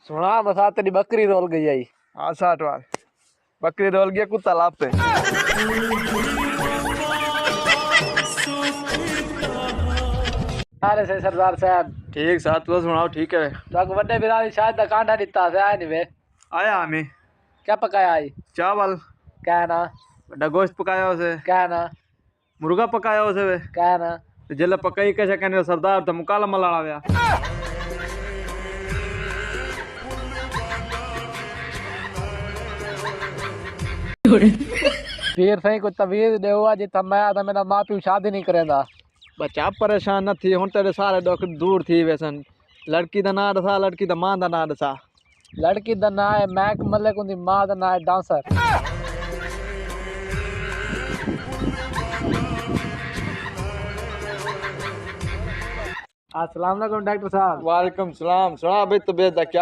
सुना मसा तेरी बकरी रोल गई आई। हाँ 60 बार बकरी रोल गया कुत्ता लाभ पे। अरे से सरदार साहब ठीक साथ तो सुनाओ ठीक है। तो बड़े बिराली शायद दा कांटा दिता से आए नहीं वे आया हमें क्या पकाया आई चावल क्या ना बड़ा गोश्त पकाया उसे क्या ना मुर्गा पकाया उसे वे क्या ना जिले पकाई कैसे कहने सरदार तो मुकाला मलाड़ा गया। फिर सही को तवीज देवा जी मैं था मेरा माँ प्यू शादी नहीं करेंदा। बच्चा परेशान न थी हूं तेरे सारे डॉक्टर दूर थी वैसन लड़की दा ना दसा लड़की दा मां दा ना दसा। लड़की दा ना है मैक मलिक उनकी माँ दा ना है डांसर। अस्सलाम वालेकुम डॉक्टर साहब। वालेकुम सलाम सुना भाई तबीयत दा क्या